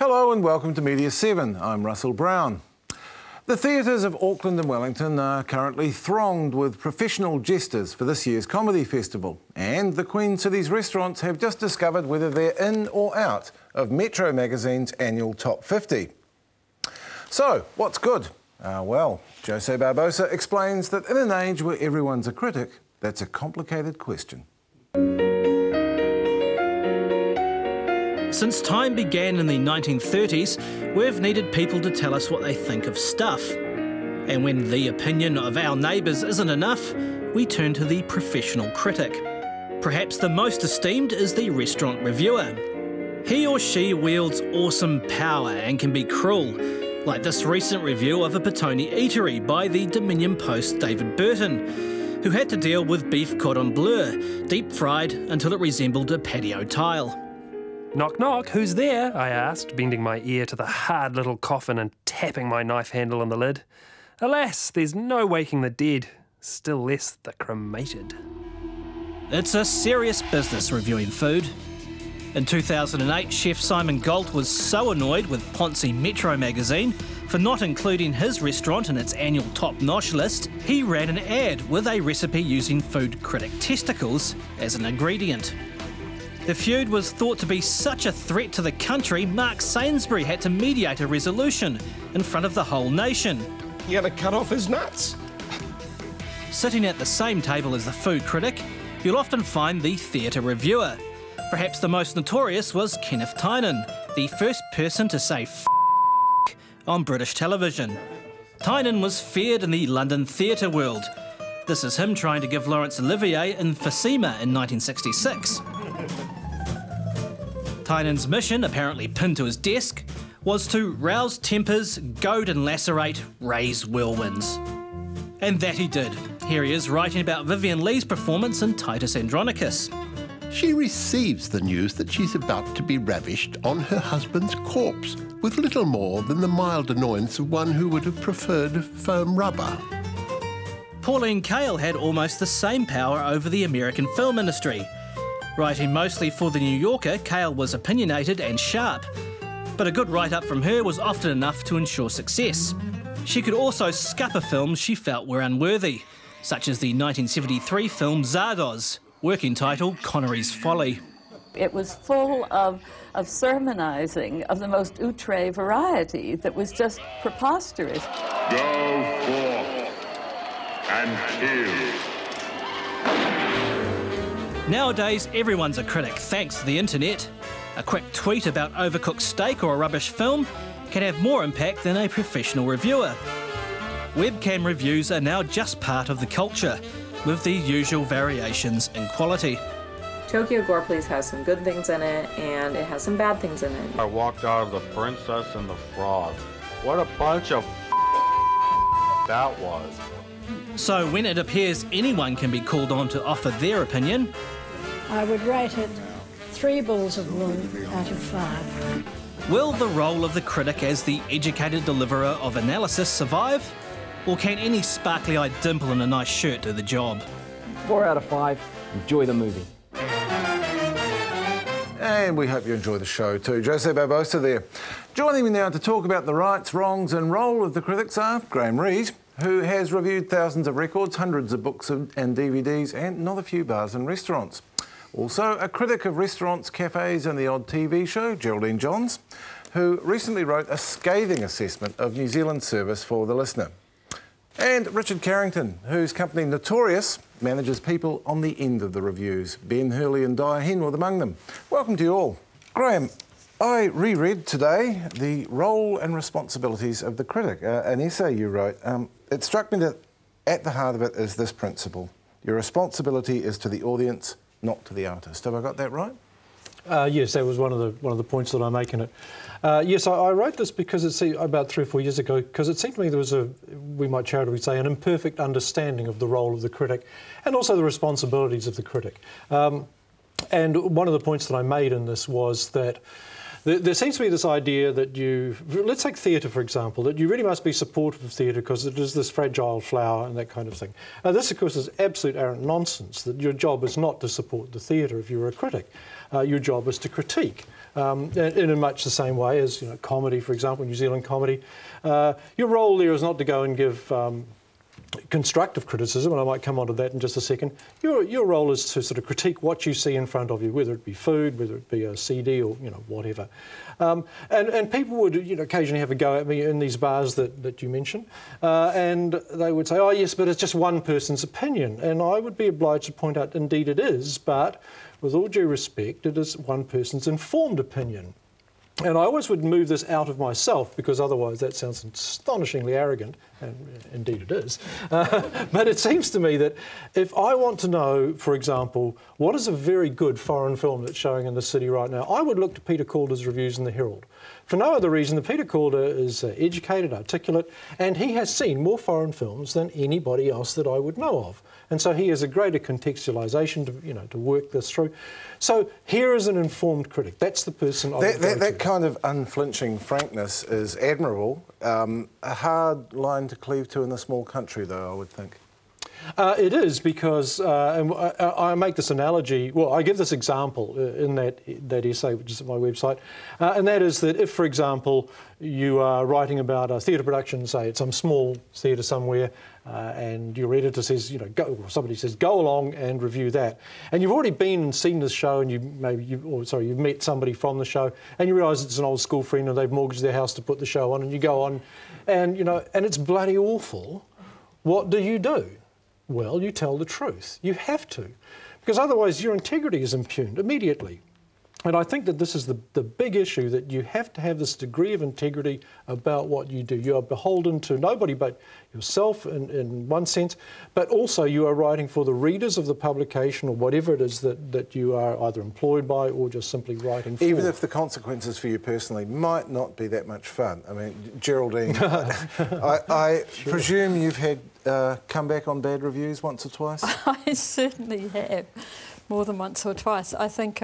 Hello and welcome to Media7. I'm Russell Brown. The theatres of Auckland and Wellington are currently thronged with professional jesters for this year's comedy festival, and the Queen City's restaurants have just discovered whether they're in or out of Metro magazine's annual Top 50. So, what's good? Well, Jose Barbosa explains that in an age where everyone's a critic, that's a complicated question. Since time began in the 1930s, we've needed people to tell us what they think of stuff. And when the opinion of our neighbours isn't enough, we turn to the professional critic. Perhaps the most esteemed is the restaurant reviewer. He or she wields awesome power and can be cruel, like this recent review of a Petone eatery by the Dominion Post's David Burton, who had to deal with beef cordon bleu, deep fried until it resembled a patio tile. "Knock, knock, who's there?" I asked, bending my ear to the hard little coffin and tapping my knife handle on the lid. Alas, there's no waking the dead, still less the cremated. It's a serious business reviewing food. In 2008, chef Simon Gault was so annoyed with Ponzi Metro magazine for not including his restaurant in its annual top-notch list, he ran an ad with a recipe using food critic testicles as an ingredient. The feud was thought to be such a threat to the country, Mark Sainsbury had to mediate a resolution in front of the whole nation. You gotta cut off his nuts. Sitting at the same table as the food critic, you'll often find the theatre reviewer. Perhaps the most notorious was Kenneth Tynan, the first person to say "f*** on British television. Tynan was feared in the London theatre world. This is him trying to give Laurence Olivier emphysema in 1966. Tynan's mission, apparently pinned to his desk, was to rouse tempers, goad and lacerate, raise whirlwinds. And that he did. Here he is writing about Vivian Lee's performance in Titus Andronicus. She receives the news that she's about to be ravished on her husband's corpse, with little more than the mild annoyance of one who would have preferred firm rubber. Pauline Kael had almost the same power over the American film industry. Writing mostly for The New Yorker, Kael was opinionated and sharp, but a good write-up from her was often enough to ensure success. She could also scupper films she felt were unworthy, such as the 1973 film Zardoz, working title Connery's Folly. It was full of sermonizing of the most outre variety that was just preposterous. Go forth and kill. Nowadays, everyone's a critic thanks to the internet. A quick tweet about overcooked steak or a rubbish film can have more impact than a professional reviewer. Webcam reviews are now just part of the culture, with the usual variations in quality. Tokyo Gore Police has some good things in it, and it has some bad things in it. I walked out of The Princess and the Frog. What a bunch of that was. So when it appears anyone can be called on to offer their opinion, I would rate it 3 balls of wool out of 5. Will the role of the critic as the educated deliverer of analysis survive? Or can any sparkly-eyed dimple in a nice shirt do the job? 4 out of 5. Enjoy the movie. And we hope you enjoy the show too. Jose Barbosa there. Joining me now to talk about the rights, wrongs and role of the critics are Graham Rees, who has reviewed thousands of records, hundreds of books and DVDs, and not a few bars and restaurants. Also, a critic of restaurants, cafes and the odd TV show, Geraldine Johns, who recently wrote a scathing assessment of New Zealand's service for the listener. And Richard Carrington, whose company Notorious manages people on the end of the reviews. Ben Hurley and Di Henwood among them. Welcome to you all. Graham, I reread today the role and responsibilities of the critic, an essay you wrote. It struck me that at the heart of it is this principle. Your responsibility is to the audience, not to the artist. Have I got that right? Yes, that was one of the points that I make in it. Yes, I wrote this because it's about 3 or 4 years ago, because it seemed to me there was we might charitably say, an imperfect understanding of the role of the critic and also the responsibilities of the critic. And one of the points that I made in this was that there seems to be this idea that let's take theatre for example, that you really must be supportive of theatre because it is this fragile flower and that kind of thing. This of course is absolute arrant nonsense, that your job is not to support the theatre if you're a critic. Your job is to critique in much the same way as comedy, for example, New Zealand comedy. Your role there is not to go and give constructive criticism, and I might come on to that in just a second. Your role is to sort of critique what you see in front of you, whether it be food, whether it be a CD or whatever. And people would occasionally have a go at me in these bars that you mentioned, and they would say, oh yes, but it's just one person's opinion. And I would be obliged to point out, indeed it is, but with all due respect, it is one person's informed opinion. And I always would move this out of myself, because otherwise that sounds astonishingly arrogant, and indeed it is. But it seems to me that if I want to know, for example, what is a very good foreign film that's showing in the city right now, I would look to Peter Calder's reviews in the Herald. For no other reason than Peter Calder is educated, articulate, and he has seen more foreign films than anybody else that I would know of. And so he has a greater contextualisation to work this through. So here is an informed critic. That's the person I would go to. That kind of unflinching frankness is admirable. A hard line to cleave to in a small country, though, I would think. It is, because and I make this analogy, well, I give this example in that essay, which is at my website, and that is that if, for example, you are writing about a theatre production, say at some small theatre somewhere, and your editor says, somebody says, go along and review that, and you've already been and seen this show, and you've met somebody from the show, and you realise it's an old school friend, and they've mortgaged their house to put the show on, and you go on, and and it's bloody awful. What do? Well, you tell the truth. You have to, because otherwise your integrity is impugned immediately. And I think that this is the big issue, that you have to have this degree of integrity about what you do. You are beholden to nobody but yourself in one sense, but also you are writing for the readers of the publication or whatever it is that you are either employed by or just simply writing for. Even if the consequences for you personally might not be that much fun. I mean, Geraldine, I presume you've had come back on bad reviews once or twice? I certainly have, more than once or twice. I think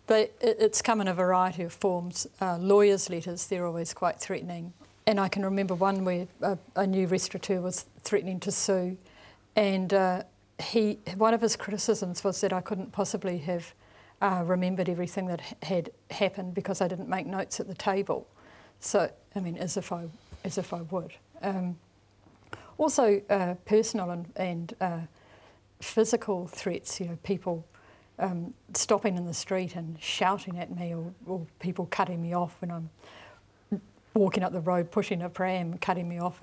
it's come in a variety of forms. Lawyers' letters, they're always quite threatening. And I can remember one where a new restaurateur was threatening to sue, and one of his criticisms was that I couldn't possibly have remembered everything that had happened because I didn't make notes at the table. So, I mean, as if I would. Also, personal and physical threats. People stopping in the street and shouting at me, or people cutting me off when I'm walking up the road, pushing a pram, cutting me off.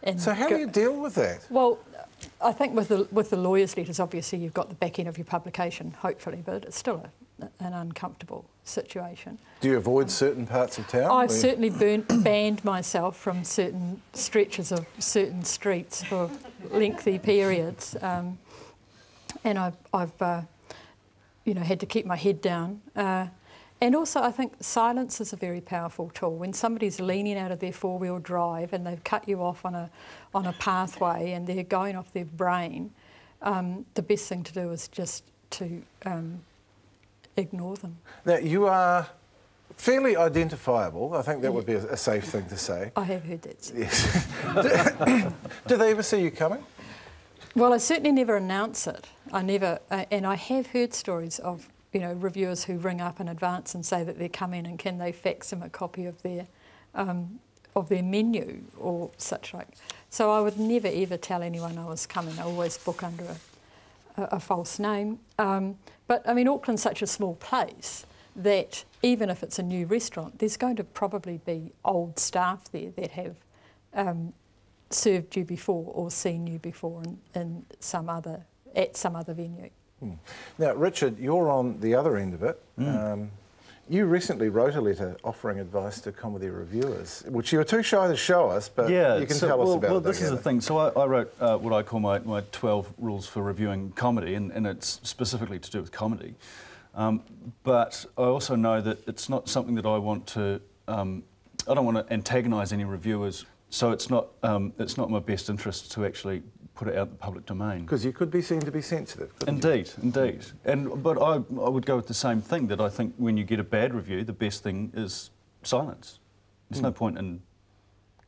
And so how do you deal with that? Well, I think with the lawyers' letters, obviously you've got the back end of your publication, hopefully, but it's still an uncomfortable situation. Do you avoid certain parts of town? I've certainly banned myself from certain stretches of certain streets for lengthy periods, and I've had to keep my head down. And also, I think silence is a very powerful tool. When somebody's leaning out of their four-wheel drive and they've cut you off on a pathway and they're going off their brain, the best thing to do is just to ignore them. Now, you are fairly identifiable. I think that would be a safe thing to say. I have heard that. Yes. Do they ever see you coming? Well, I certainly never announce it. And I have heard stories of reviewers who ring up in advance and say that they're coming and can they fax them a copy of their menu or such like. So I would never ever tell anyone I was coming. I always book under a false name. But I mean, Auckland's such a small place that even if it's a new restaurant, there's going to probably be old staff there that have served you before or seen you before at some other venue. Now, Richard, you're on the other end of it. You recently wrote a letter offering advice to comedy reviewers, which you were too shy to show us, but you can tell us about it. Well, this is the thing. So I wrote what I call my 12 rules for reviewing comedy, and it's specifically to do with comedy. But I also know that it's not something that I want to... I don't want to antagonise any reviewers, so it's not my best interest to actually put it out in the public domain. Because you could be seen to be sensitive. Indeed. But I would go with the same thing, that I think when you get a bad review, the best thing is silence. There's no point in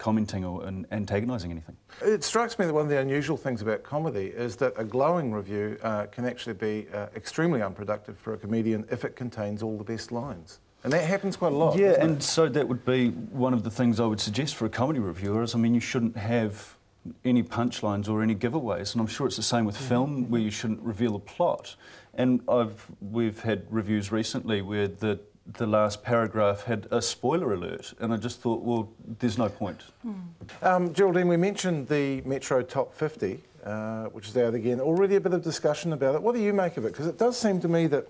commenting or antagonising anything. It strikes me that one of the unusual things about comedy is that a glowing review can actually be extremely unproductive for a comedian if it contains all the best lines. And that happens quite a lot. Yeah, and so that would be one of the things I would suggest for a comedy reviewer is, I mean, you shouldn't have any punchlines or any giveaways, and I'm sure it's the same with film, where you shouldn't reveal a plot. And we've had reviews recently where the last paragraph had a spoiler alert, and I just thought, well, there's no point. Geraldine, we mentioned the Metro Top 50, which is out again. Already a bit of discussion about it. What do you make of it? Because it does seem to me that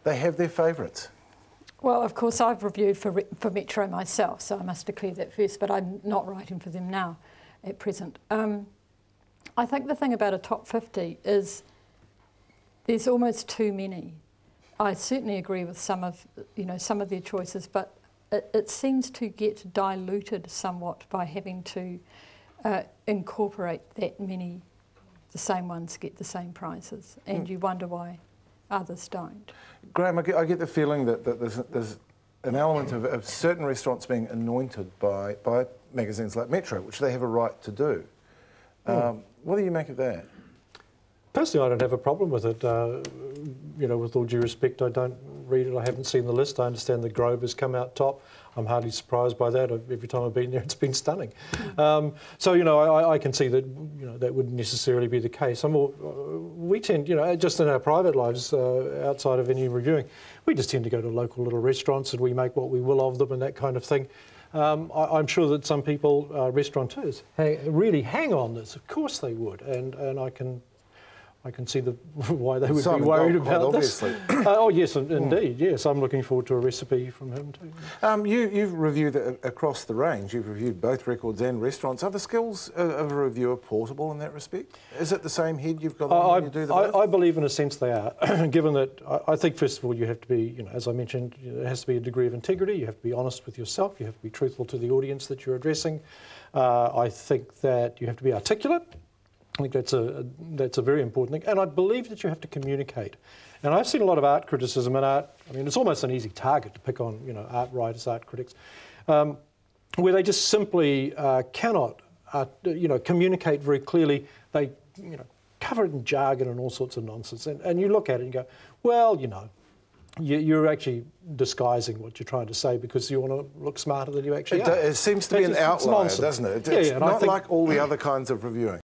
they have their favourites. Well, of course, I've reviewed for Metro myself, so I must declare that first, but I'm not writing for them now at present. I think the thing about a top 50 is there's almost too many. I certainly agree with some of their choices, but it seems to get diluted somewhat by having to incorporate that many. The same ones get the same prizes, and you wonder why others don't. Graham, I get the feeling that there's an element of certain restaurants being anointed by magazines like Metro, which they have a right to do. What do you make of that? Personally, I don't have a problem with it. With all due respect, I don't read it. I haven't seen the list. I understand the Grove has come out top. I'm hardly surprised by that. Every time I've been there, it's been stunning. I can see that that wouldn't necessarily be the case. We tend, just in our private lives, outside of any reviewing, we just tend to go to local little restaurants and we make what we will of them and that kind of thing. I'm sure that some people, restaurateurs, really hang on this. Of course they would, and I can see why they would be worried about this. Oh yes, indeed, yes. I'm looking forward to a recipe from him too. You've reviewed across the range. You've reviewed both records and restaurants. Are the skills of a reviewer portable in that respect? Is it the same head you've got on when you do the both? I believe in a sense they are, given that I think first of all you have to be, as I mentioned, there has to be a degree of integrity. You have to be honest with yourself. You have to be truthful to the audience that you're addressing. I think that you have to be articulate. I think that's a very important thing, and I believe that you have to communicate. And I've seen a lot of art criticism and art. I mean, it's almost an easy target to pick on, art writers, art critics, where they just simply cannot, communicate very clearly. They, cover it in jargon and all sorts of nonsense. And you look at it and go, well, you're actually disguising what you're trying to say because you want to look smarter than you actually are. It seems to be an outlier, doesn't it? It's not like all the other kinds of reviewing.